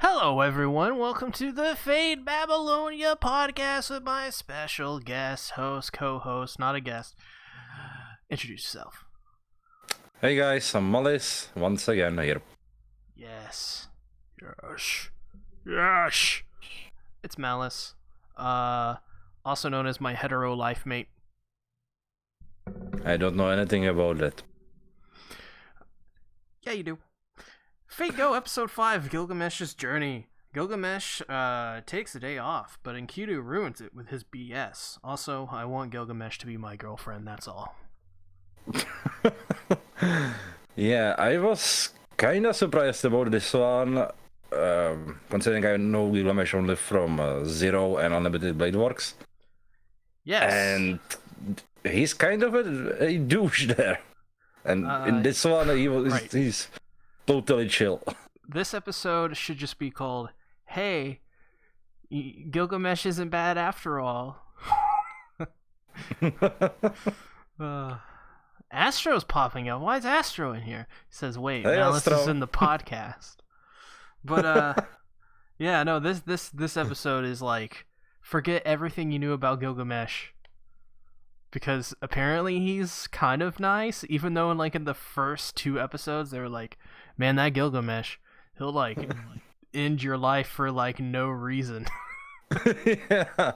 Hello, everyone. Welcome to the Fade Babylonia podcast with my special guest, host, co-host, not a guest. Introduce yourself. Hey guys, I'm Mollis, once again here. Yes. Yes. It's Malice. Also known as my hetero life mate. I don't know anything about that. Yeah, you do. Fate Go, Episode 5, Gilgamesh's Journey. Gilgamesh takes a day off, but Enkidu ruins it with his BS. Also, I want Gilgamesh to be my girlfriend, that's all. Yeah, I was kinda surprised about this one, considering I know Gilgamesh only from Zero and Unlimited Blade Works. Yes. And he's kind of a douche there. And in this one, he's totally chill. This episode should just be called, Hey, Gilgamesh isn't bad after all. Astro's popping up. Why is Astro in here? He says, wait, hey, now Astro. this is in the podcast. But, yeah, no, this episode is like, forget everything you knew about Gilgamesh. Because apparently he's kind of nice, even though in the first 2 episodes, they were like, man, that Gilgamesh, he'll, end your life for, no reason. Yeah,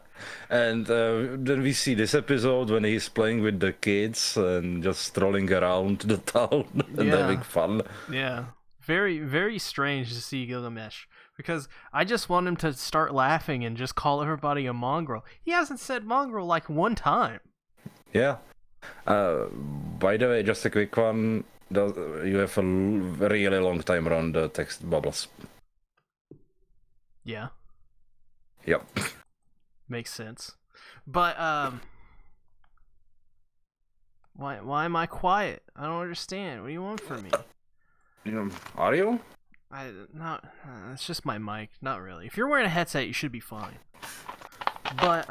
and then we see this episode when he's playing with the kids and just strolling around the town and having fun. Yeah, very, very strange to see Gilgamesh, because I just want him to start laughing and just call everybody a mongrel. He hasn't said mongrel one time. Yeah. By the way, just a quick one. You have a really long time around the text bubbles. Yeah. Yep. Makes sense. But why am I quiet? I don't understand. What do you want from me? Are you? It's just my mic. Not really. If you're wearing a headset, you should be fine. But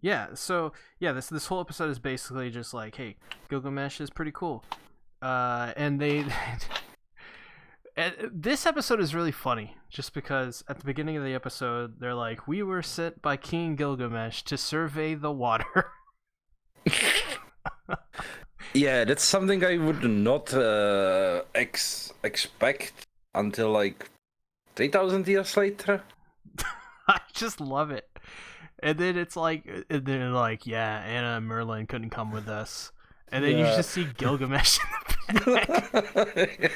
yeah. So yeah, this whole episode is basically just like, hey, Gilgamesh is pretty cool. And they. This episode is really funny, just because at the beginning of the episode, they're like, we were sent by King Gilgamesh to survey the water. Yeah, that's something I would not expect until 3,000 years later. I just love it. And then it's they're like, yeah, Anna and Merlin couldn't come with us. And then you just see Gilgamesh in the back.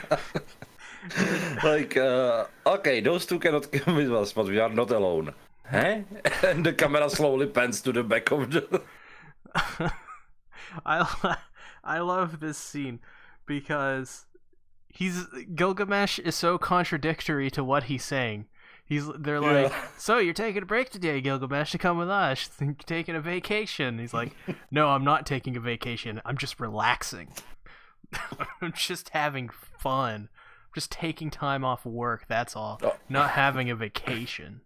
Yeah. Okay, those two cannot come with us, but we are not alone. Huh? And the camera slowly pans to the back of the... I love this scene because Gilgamesh is so contradictory to what he's saying. They're like, so you're taking a break today, Gilgamesh, to come with us. You're taking a vacation. He's like, no, I'm not taking a vacation. I'm just relaxing. I'm just having fun. Just taking time off work, that's all. Not having a vacation.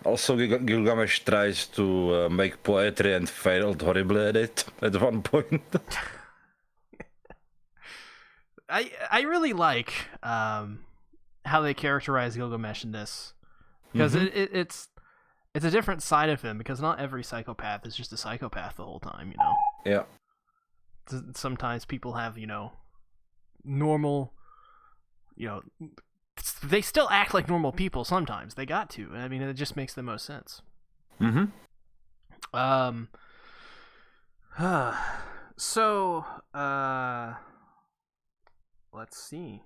Also, Gilgamesh tries to make poetry and failed horribly at it at one point. I really like how they characterize Gilgamesh in this. Because it's a different side of him, because not every psychopath is just a psychopath the whole time, you know? Yeah. Sometimes people have, normal... they still act like normal people sometimes. They got to. I mean, it just makes the most sense. So, let's see.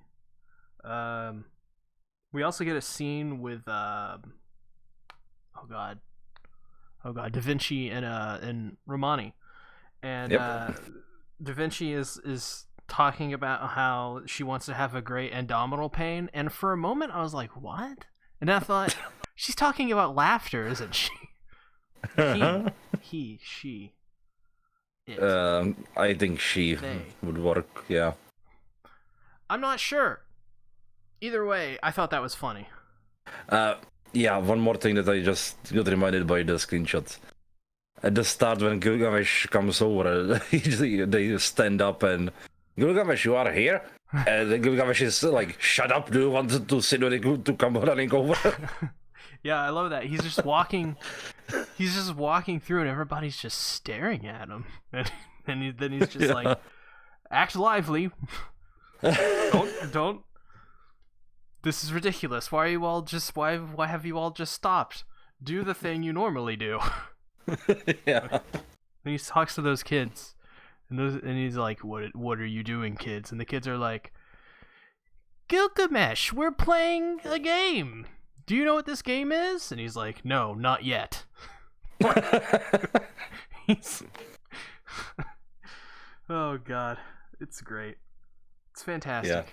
We also get a scene with, Da Vinci and Romani. And, Da Vinci is talking about how she wants to have a great abdominal pain, and for a moment I was like, what? And I thought, she's talking about laughter, isn't she? She, it. I think she would work, yeah. I'm not sure. Either way, I thought that was funny. Yeah, one more thing that I just got reminded by the screenshot. At the start when Gilgamesh comes over, they stand up and Gilgamesh, you are here? And then Gilgamesh is like, shut up, do you want to sit to come running over? Yeah, I love that. He's just walking through and everybody's just staring at him. And then he's just like, act lively. Don't. This is ridiculous. Why have you all just stopped? Do the thing you normally do. Yeah. And he talks to those kids. And he's like, what are you doing, kids? And the kids are like, Gilgamesh, we're playing a game. Do you know what this game is? And he's like, no, not yet. Oh, God. It's great. It's fantastic. Yeah.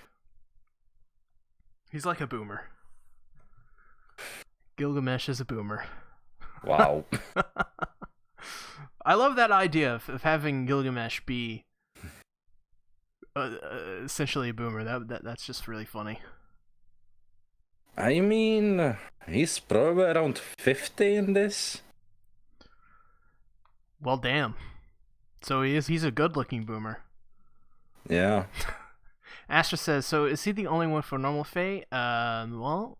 He's like a boomer. Gilgamesh is a boomer. Wow. I love that idea of having Gilgamesh be essentially a boomer. That's just really funny. I mean, he's probably around 50 in this. Well, damn. So he's a good-looking boomer. Yeah. Astra says, so is he the only one for normal Fae? Well,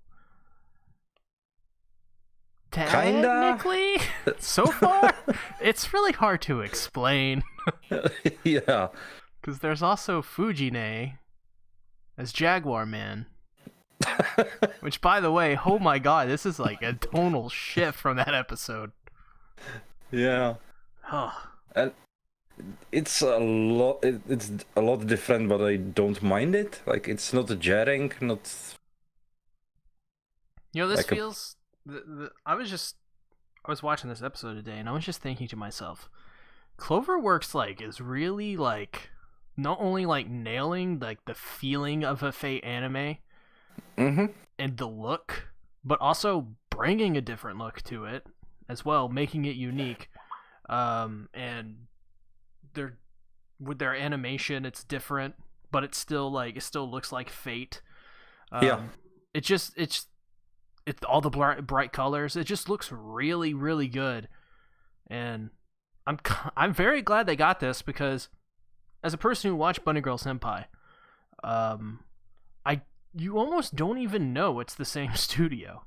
technically, so far, it's really hard to explain. Yeah. Because there's also Fujine as Jaguar Man. Which, by the way, oh my god, this is like a tonal shift from that episode. Yeah. And it's a lot. It's a lot different, but I don't mind it. Like, it's not jarring, not. You know, this like feels. I was watching this episode today, and I was just thinking to myself, Cloverworks is really not only nailing the feeling of a Fae anime, and the look, but also bringing a different look to it as well, making it unique. And with their animation, it's different, but it still looks like Fate. It's all the bright colors. It just looks really, really good, and I'm very glad they got this, because as a person who watched Bunny Girl Senpai, you almost don't even know it's the same studio.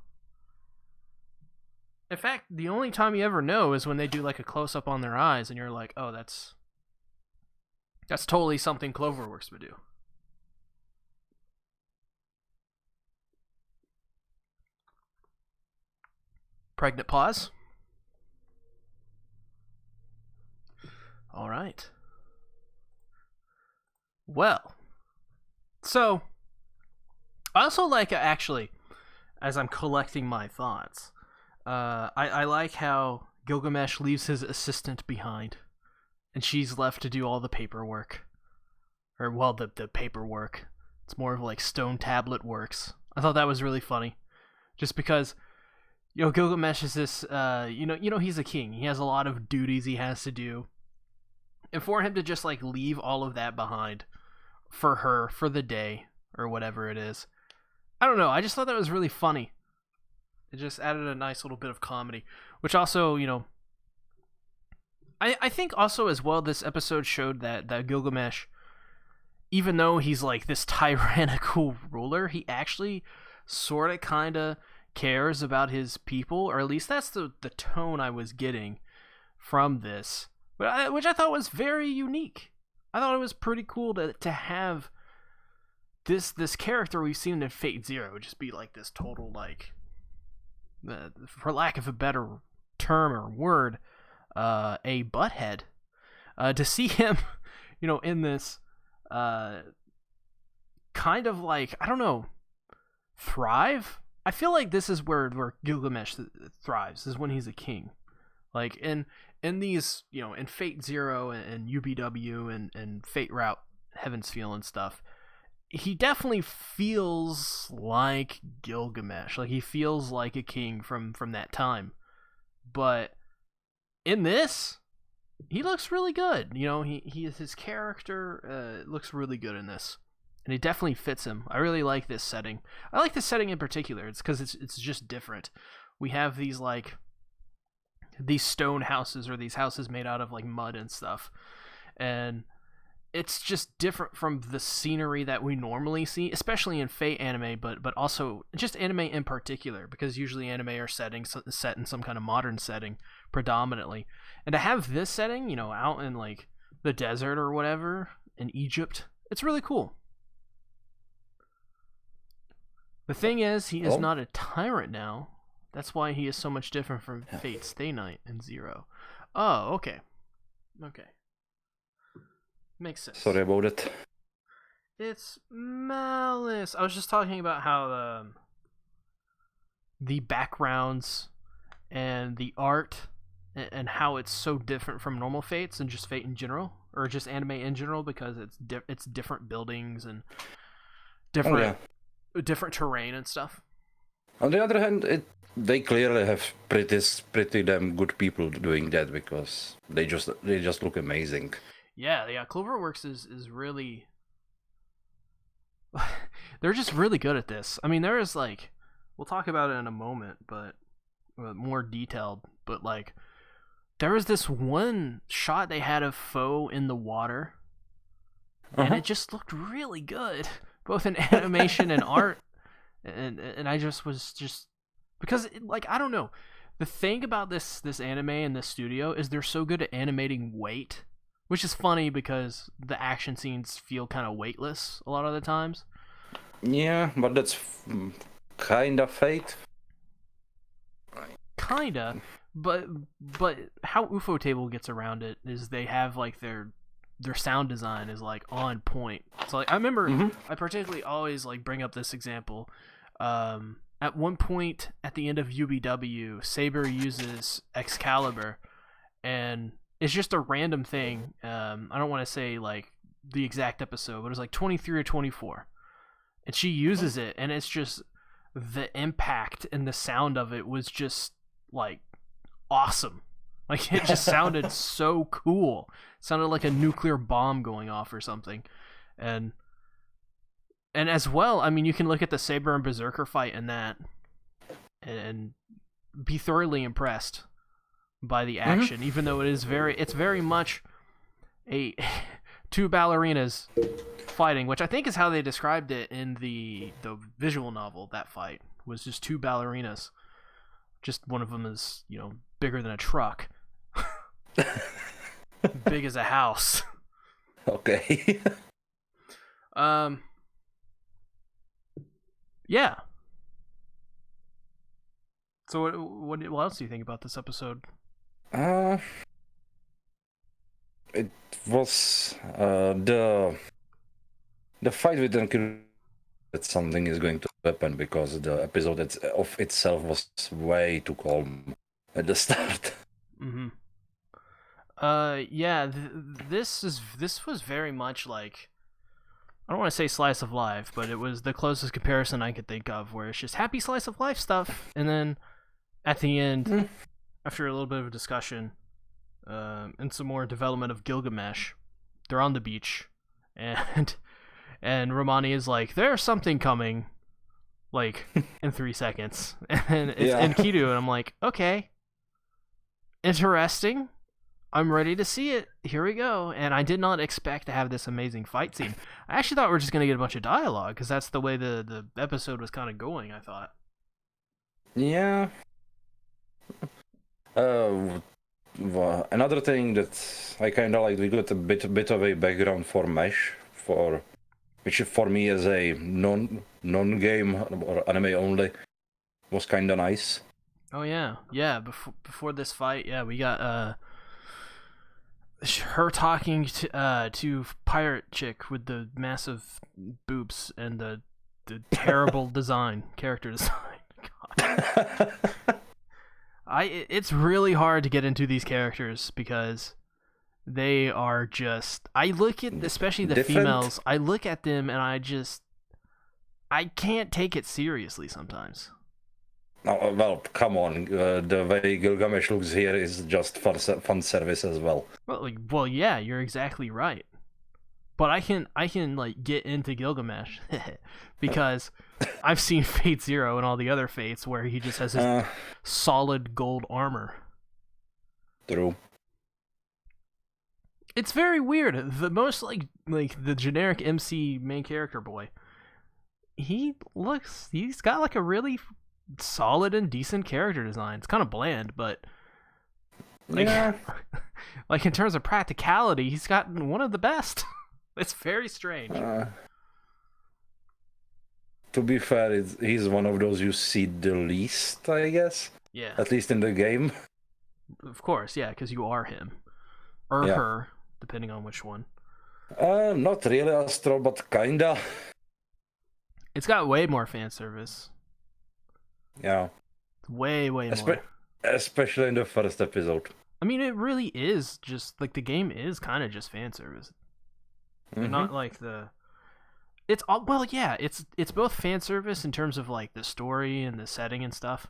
In fact, the only time you ever know is when they do a close up on their eyes, and you're like, oh, that's totally something Cloverworks would do. Pregnant pause. All right. Well, so I also actually, as I'm collecting my thoughts, I like how Gilgamesh leaves his assistant behind, and she's left to do all the paperwork. Or, well, the paperwork. It's more of stone tablet works. I thought that was really funny, just because, Gilgamesh is this, he's a king. He has a lot of duties he has to do. And for him to just, leave all of that behind for her, for the day, or whatever it is. I don't know, I just thought that was really funny. It just added a nice little bit of comedy. Which also, I think also as well, this episode showed that Gilgamesh, even though he's this tyrannical ruler, he actually sort of kind of cares about his people, or at least that's the tone I was getting from this, which I thought was very unique. I thought it was pretty cool to have this character we've seen in Fate Zero just be this total for lack of a better term or word, a butthead. To see him, in this kind of I don't know, thrive. I feel like this is where Gilgamesh thrives, is when he's a king. In these, in Fate Zero and UBW and Fate Route, Heaven's Feel and stuff, he definitely feels like Gilgamesh. He feels like a king from that time. But in this, he looks really good. His character looks really good in this. And it definitely fits him. I really like this setting. I like this setting in particular. It's because it's just different. We have these these stone houses, or these houses made out of mud and stuff. And it's just different from the scenery that we normally see, especially in Fate anime, but also just anime in particular, because usually anime are set in some kind of modern setting predominantly, and to have this setting, out in like the desert or whatever in Egypt, it's really cool. The thing is, he is not a tyrant now. That's why he is so much different from Fate Stay Night and Zero. Oh, okay. Makes sense. Sorry about it. It's Malice. I was just talking about how the backgrounds and the art and how it's so different from normal Fates and just Fate in general, or just anime in general, because it's different buildings and different terrain and stuff. On the other hand, they clearly have pretty damn good people doing that, because they just look amazing. Yeah. Cloverworks is really. They're just really good at this. I mean, there is like, we'll talk about it in a moment, but more detailed. But like, there was this one shot they had of Foe in the water, and it just looked really good, both in animation and art. And I just was because like, I don't know, the thing about this anime and this studio is they're so good at animating weight, which is funny because the action scenes feel kind of weightless a lot of the times. Yeah, but that's kind of Fate. Kinda, but how UFO Table gets around it is they have like their sound design is like on point. So like, I remember I particularly always like bring up this example. At one point at the end of UBW, Saber uses Excalibur, and it's just a random thing. I don't want to say like the exact episode, but it was like 23 or 24, and she uses it, and it's just the impact and the sound of it was just like awesome. Like, it just sounded so cool. It sounded like a nuclear bomb going off or something. And as well, I mean, you can look at the Saber and Berserker fight in that and be thoroughly impressed by the action, even though it's very much a two ballerinas fighting, which I think is how they described it in the visual novel. That fight was just two ballerinas. Just one of them is, bigger than a truck. Big as a house. Okay. Yeah. So what else do you think about this episode? It was the fight with Enkidu, that something is going to happen, because the episode of itself was way too calm at the start. Yeah. This was very much like, I don't want to say slice of life, but it was the closest comparison I could think of, where it's just happy slice of life stuff, and then at the end, after a little bit of a discussion, and some more development of Gilgamesh, they're on the beach, and Romani is like, "There's something coming," like in 3 seconds, and it's Enkidu, and I'm like, okay, interesting. I'm ready to see it. Here we go. And I did not expect to have this amazing fight scene. I actually thought we were just going to get a bunch of dialogue, because that's the way the episode was kind of going, I thought. Yeah. Well, another thing that I kind of like, we got a bit of a background for Mesh, which for me as a non-game or anime only was kind of nice. Oh yeah. Before this fight, we got her talking to pirate chick with the massive boobs and the terrible character design. God. It's really hard to get into these characters, because they are just, I look at, especially the females, I look at them and I can't take it seriously sometimes. Oh, well, come on. The way Gilgamesh looks here is just fun service as well. Well, yeah, you're exactly right. But I can like get into Gilgamesh because I've seen Fate Zero and all the other Fates where he just has his solid gold armor. True. It's very weird. The most like the generic MC main character boy. He's got like a really solid and decent character design. It's kind of bland, but like, Yeah. like in terms of practicality, he's got one of the best. It's very strange. To be fair, he's one of those you see the least, I guess. Yeah. At least in the game. Of course, yeah, because you are him. Or her, depending on which one. Not really Astro, but kinda. It's got way more fan service. Yeah. Way more. Especially in the first episode. I mean, it really is just like the game is kind of just fan service. Mm-hmm. Not like it's all it's both fan service in terms of like the story and the setting and stuff,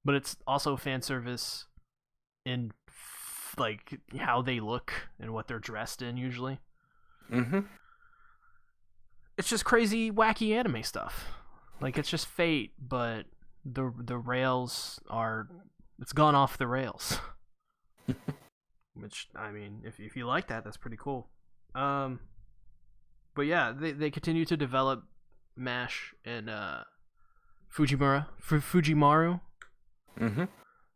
but it's also fan service in like how they look and what they're dressed in usually. Mm-hmm. It's just crazy, wacky anime stuff. Like it's just Fate, but the rails it's gone off the rails. Which I mean, if you like that, that's pretty cool. But yeah, they continue to develop MASH and Fujimaru, mm-hmm.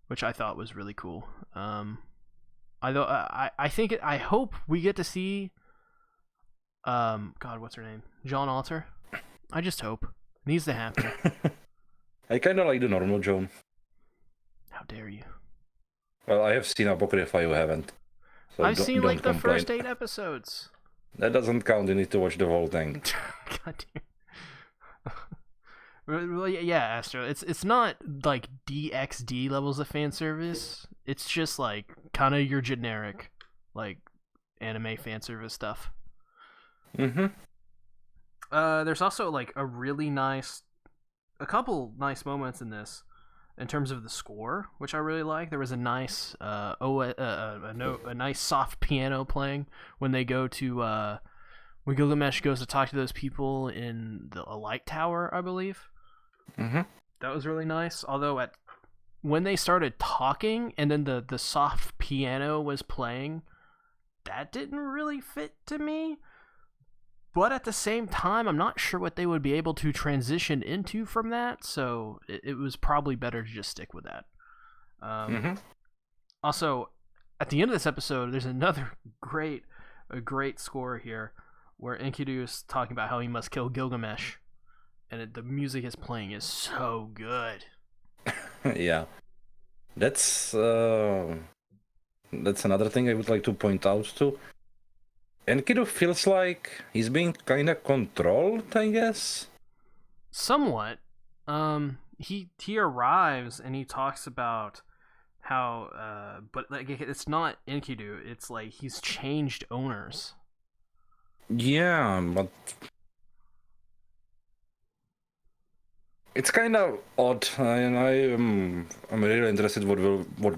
which I thought was really cool. I hope we get to see God, what's her name? John Alter. I just hope. It needs to happen. I kind of like the normal Joan. How dare you? Well, I have seen Apocrypha, you haven't. So I've seen like the complain. first 8 episodes. That doesn't count, you need to watch the whole thing. God damn. Well, yeah, Astro. It's not like DXD levels of fan service. It's just like kind of your generic like anime fan service stuff. Mm-hmm. There's also like a couple nice moments in this in terms of the score, which I really like. There was a nice a nice soft piano playing when they go to when Gilgamesh goes to talk to those people in a light tower, I believe. Mm-hmm. That was really nice. Although when they started talking and then the soft piano was playing, that didn't really fit to me. But at the same time, I'm not sure what they would be able to transition into from that, so it was probably better to just stick with that. Mm-hmm. Also, at the end of this episode, there's another great score here where Enkidu is talking about how he must kill Gilgamesh, and the music is playing is so good. Yeah, that's another thing I would like to point out too. Enkidu feels like he's being kind of controlled, I guess. Somewhat. He arrives and he talks about how but like it's not Enkidu, it's like he's changed owners. Yeah, but it's kind of odd, and I'm really interested what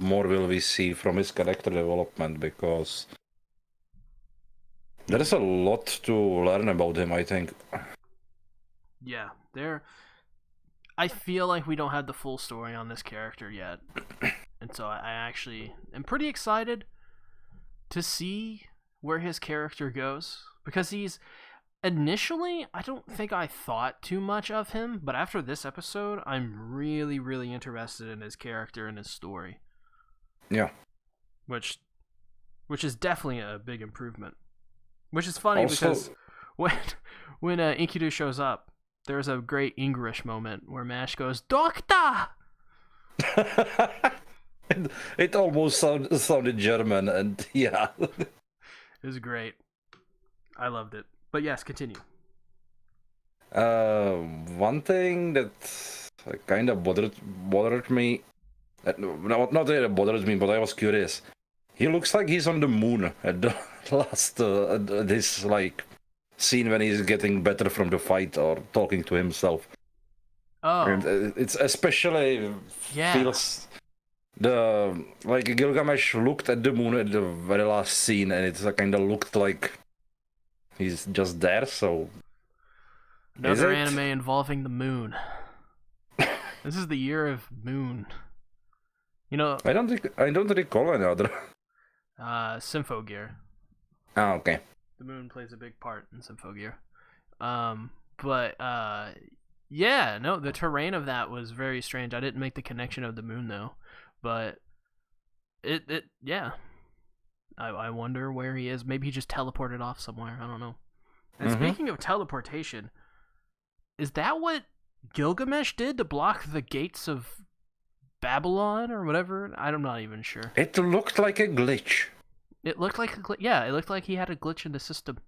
more will we see from his character development, because there is a lot to learn about him, I think. Yeah, I feel like we don't have the full story on this character yet. And so I actually am pretty excited to see where his character goes. Because initially, I don't think I thought too much of him. But after this episode, I'm really, really interested in his character and his story. Yeah. Which is definitely a big improvement. Which is funny because when Enkidu shows up, there's a great English moment where Mash goes, "Doctor!" It almost sounded German, and yeah. It was great. I loved it. But yes, continue. One thing that kind of bothered me, not really bothered me, but I was curious. He looks like he's on the moon at the last this like scene when he's getting better from the fight or talking to himself. Oh, and it's especially feels like Gilgamesh looked at the moon at the very last scene, and it kind of looked like he's just there. So another anime involving the moon. This is the year of moon. You know, I don't recall any other. Symphogear. Ah, okay. The moon plays a big part in Symphogear. But yeah, no, the terrain of that was very strange. I didn't make the connection of the moon though, but it yeah. I wonder where he is. Maybe he just teleported off somewhere. I don't know. And speaking of teleportation, is that what Gilgamesh did to block the gates of Babylon or whatever? I'm not even sure. It looked like a glitch. It looked like it looked like he had a glitch in the system.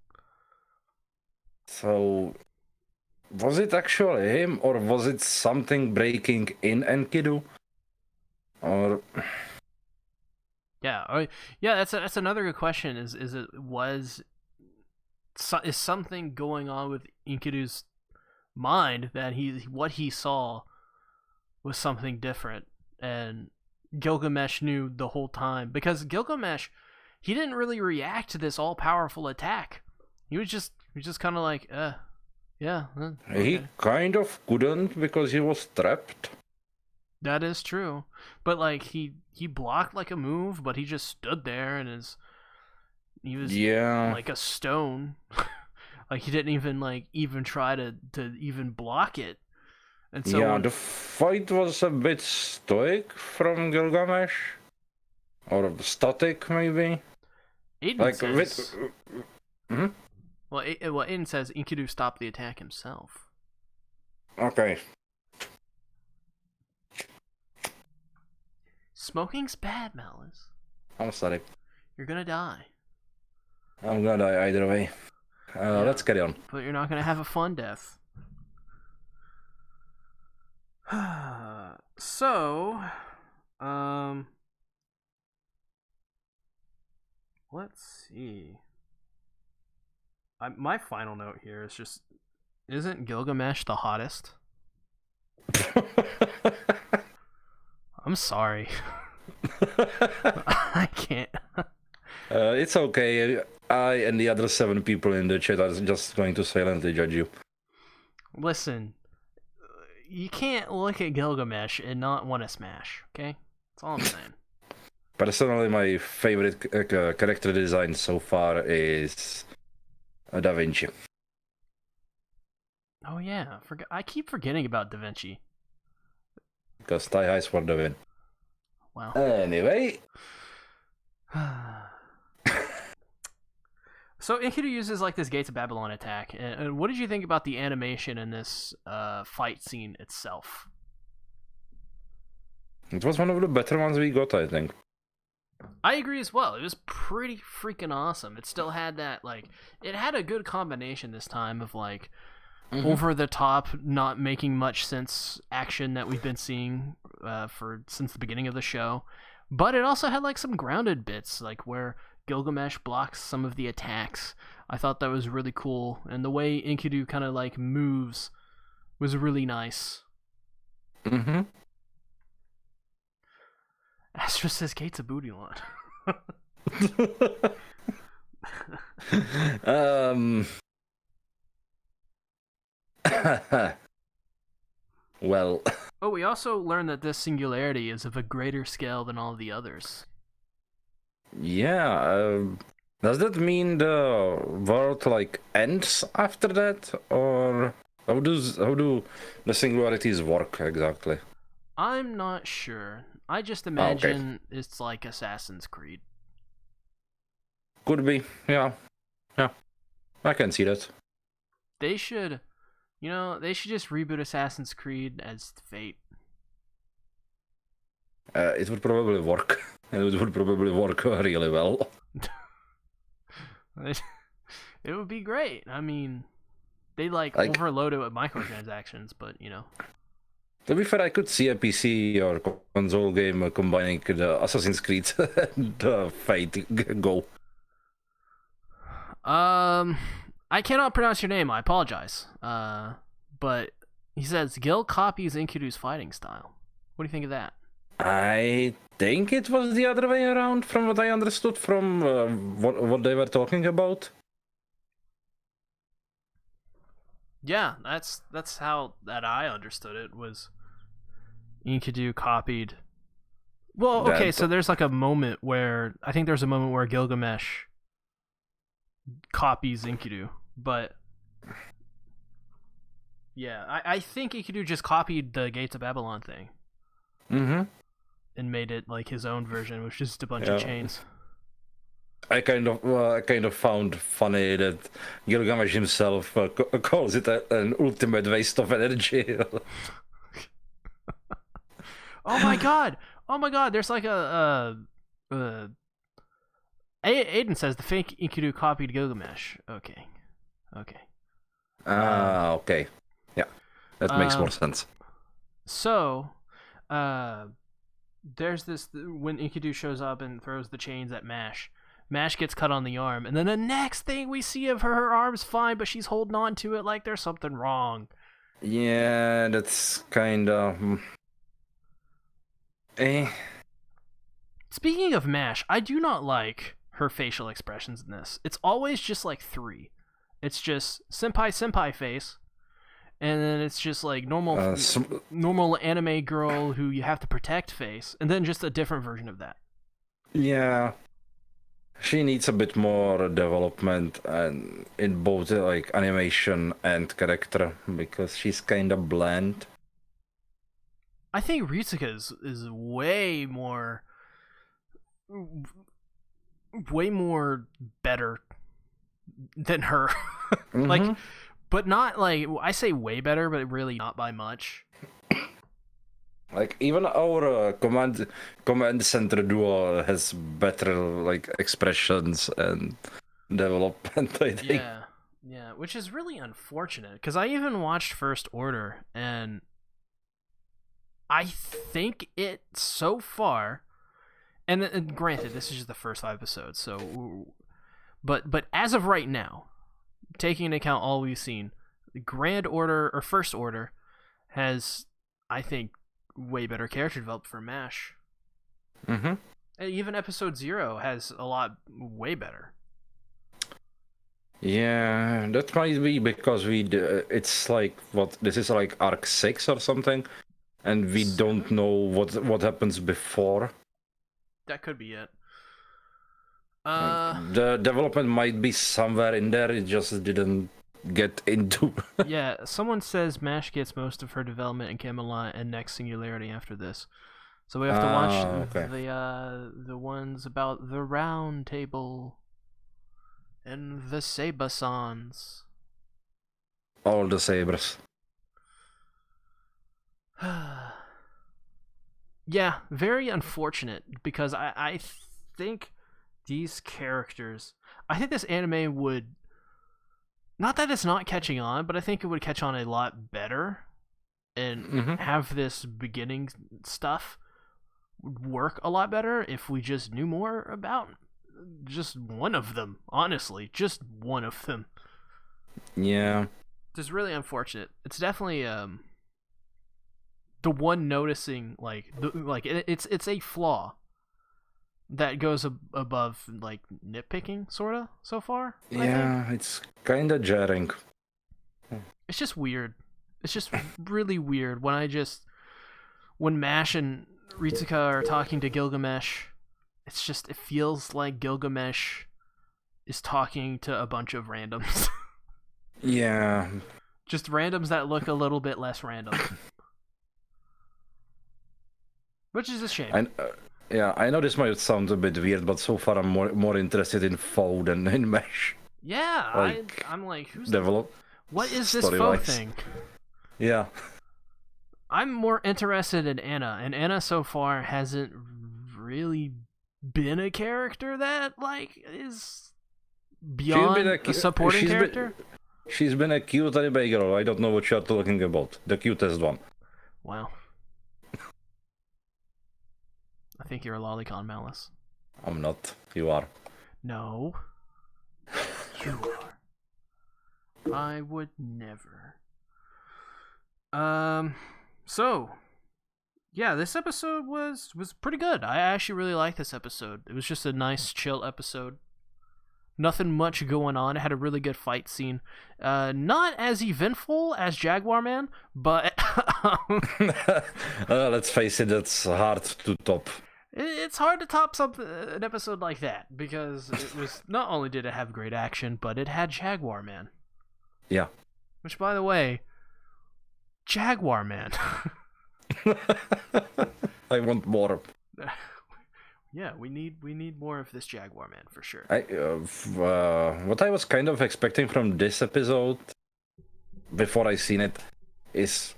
So, was it actually him, or was it something breaking in Enkidu? Or yeah, that's another good question. Is something going on with Enkidu's mind that what he saw was something different, and Gilgamesh knew the whole time, because Gilgamesh, he didn't really react to this all-powerful attack. He was just kind of like, yeah. Okay. He kind of couldn't because he was trapped. That is true, but like he blocked like a move, but he just stood there and he was like a stone. Like he didn't even try to even block it. And so the fight was a bit stoic from Gilgamesh, or static maybe. Aiden says, Well, Aiden says Enkidu stopped the attack himself. Okay. Smoking's bad, Malice. I'm sorry. You're gonna die. I'm gonna die either way. Let's carry on. But you're not gonna have a fun death. So, let's see. My final note here is just, isn't Gilgamesh the hottest? I'm sorry. I can't. It's okay. I and the other 7 people in the chat are just going to silently judge you. Listen, you can't look at Gilgamesh and not want to smash, okay? That's all I'm saying. Personally, my favorite character design so far is Da Vinci. Oh yeah, I keep forgetting about Da Vinci. Because Thigh Highs for the win. Wow. Anyway. So Enkidu uses like this Gates of Babylon attack. And what did you think about the animation in this fight scene itself? It was one of the better ones we got, I think. I agree as well. It was pretty freaking awesome. It still had that, like, it had a good combination this time of like over the top, not making much sense action that we've been seeing since the beginning of the show. But it also had like some grounded bits, like where Gilgamesh blocks some of the attacks. I thought that was really cool, and the way Enkidu kind of like moves was really nice. Astra says Gates of Babylon. Well. Oh, we also learned that this singularity is of a greater scale than all the others. Yeah. Does that mean the world like ends after that, or how do the singularities work exactly? I'm not sure. I just imagine it's like Assassin's Creed. Could be. Yeah. I can see that. They should just reboot Assassin's Creed as Fate. It would probably work. And it would probably work really well. It would be great. I mean, they like overload it with microtransactions, but you know. To be fair, I could see a PC or console game combining the Assassin's Creed and Fate go. I cannot pronounce your name. I apologize. But he says Gil copies Enkidu's fighting style. What do you think of that? I think it was the other way around, from what I understood from what they were talking about. Yeah, that's how that I understood it, was Enkidu copied. Well, okay, so there's like a moment where I think there's a moment where Gilgamesh copies Enkidu, but yeah, I think Enkidu just copied the Gates of Babylon thing and made it like his own version, which is just a bunch of chains. I kind of found funny that Gilgamesh himself calls it an ultimate waste of energy. Oh my god! There's like Aiden says the fake Enkidu copied Gilgamesh. Okay. Okay. Yeah, that makes more sense. So, there's this when Enkidu shows up and throws the chains at Mash. Mash gets cut on the arm, and then the next thing we see of her arm's fine, but she's holding on to it like there's something wrong. Yeah, that's kind of. Speaking of Mash, I do not like her facial expressions in this. It's always just like 3. It's just senpai face, and then it's just like normal anime girl who you have to protect face, and then just a different version of that. Yeah. She needs a bit more development and in both like animation and character because she's kind of bland. I think Ritsuka is way more better than her. Like, but not like I say way better, but really not by much. Like even our command center duo has better like expressions and development, I think. Yeah, which is really unfortunate because I even watched First Order and I think it so far, and granted this is just the first 5 episodes, so but as of right now, taking into account all we've seen, the Grand Order or First Order has, I think, way better character development for MASH. And even episode 0 has a lot way better. Yeah, that might be because it's like this is like arc 6 or something, and we don't know what happens before. That could be it. The development might be somewhere in there. It just didn't get into. Yeah, someone says MASH gets most of her development in Camelot and Next Singularity after this, so we have to watch the ones about the Round Table and the Sabasons. All the sabers. Yeah, very unfortunate because I think these characters, I think this anime would, not that it's not catching on, but I think it would catch on a lot better and have this beginning stuff work a lot better if we just knew more about just one of them. Honestly, just one of them. Yeah. Just really unfortunate. It's definitely the one noticing it's a flaw that goes above like nitpicking sorta so far. Yeah, it's kind of jarring. It's just weird. It's just really weird when Mash and Ritsuka are talking to Gilgamesh. It feels like Gilgamesh is talking to a bunch of randoms. Yeah. Just randoms that look a little bit less random. Which is a shame. I know this might sound a bit weird, but so far I'm more interested in Foe than in Mesh. Yeah, I'm like, who's what is this Foe thing? Yeah. I'm more interested in Anna, and Anna so far hasn't really been a character that like is beyond a supporting character. She's been a cute anime girl. I don't know what you're talking about. The cutest one. Wow. I think you're a lolicon, Malice. I'm not. You are. No. You are. I would never. So, yeah, this episode was pretty good. I actually really liked this episode. It was just a nice, chill episode. Nothing much going on. It had a really good fight scene. Not as eventful as Jaguar Man, but let's face it, that's hard to top. It's hard to top an episode like that because it was not only did it have great action, but it had Jaguar Man. Yeah. Which, by the way, Jaguar Man. I want more. Yeah, we need more of this Jaguar Man for sure. What I was kind of expecting from this episode before I seen it is,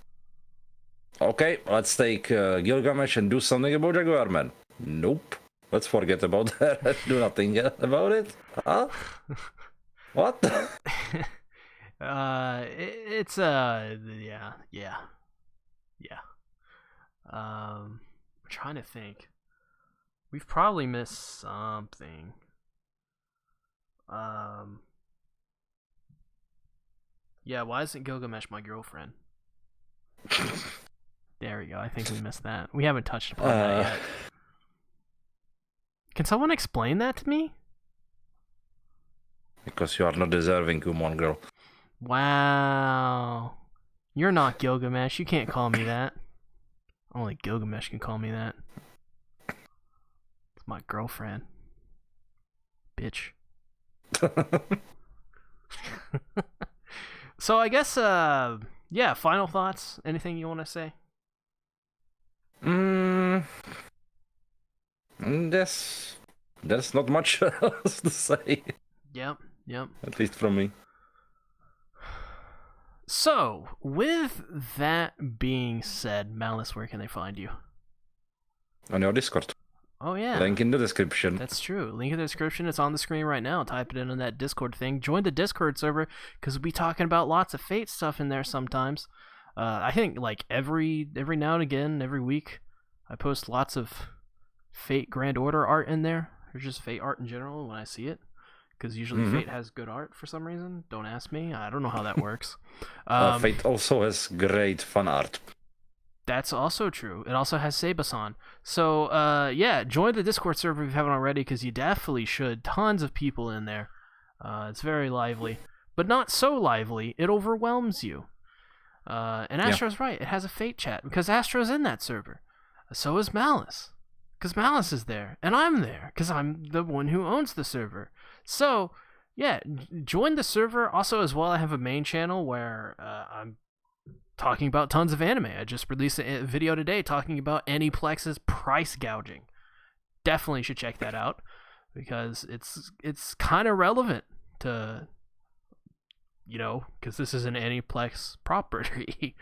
okay, let's take Gilgamesh and do something about Jaguar Man. Nope. Let's forget about that. Do nothing about it. Huh? What? Yeah. I'm trying to think. We've probably missed something. Yeah, why isn't Gilgamesh my girlfriend? There we go. I think we missed that. We haven't touched upon that yet. Can someone explain that to me? Because you are not deserving, come on, girl. Wow. You're not Gilgamesh. You can't call me that. Only Gilgamesh can call me that. It's my girlfriend. Bitch. So I guess, yeah, final thoughts? Anything you want to say? There's not much else to say. Yep. At least from me. So, with that being said, Malice, where can they find you? On your Discord. Oh, yeah. Link in the description. That's true. Link in the description. It's on the screen right now. Type it in on that Discord thing. Join the Discord server, because we'll be talking about lots of Fate stuff in there sometimes. I think, like, every now and again, every week, I post lots of Fate Grand Order art in there, or just Fate art in general when I see it. Because usually Fate has good art for some reason. Don't ask me. I don't know how that works. Fate also has great fan art. That's also true. It also has Seiba-san. So, yeah, join the Discord server if you haven't already, because you definitely should. Tons of people in there. It's very lively. But not so lively. It overwhelms you. And Astro's right. It has a Fate chat, because Astro's in that server. So is Malice. Because Malice is there. And I'm there, because I'm the one who owns the server. So, yeah, join the server. Also, as well, I have a main channel where I'm talking about tons of anime. I just released a video today talking about Aniplex's price gouging. Definitely should check that out because it's kind of relevant to, you know, because this is an Aniplex property.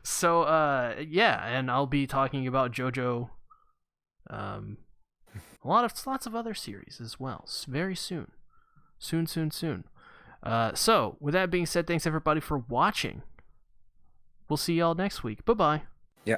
So, yeah, and I'll be talking about JoJo. Lots of other series as well. Very soon. Soon. So, with that being said, thanks everybody for watching. We'll see y'all next week. Bye-bye. Yeah.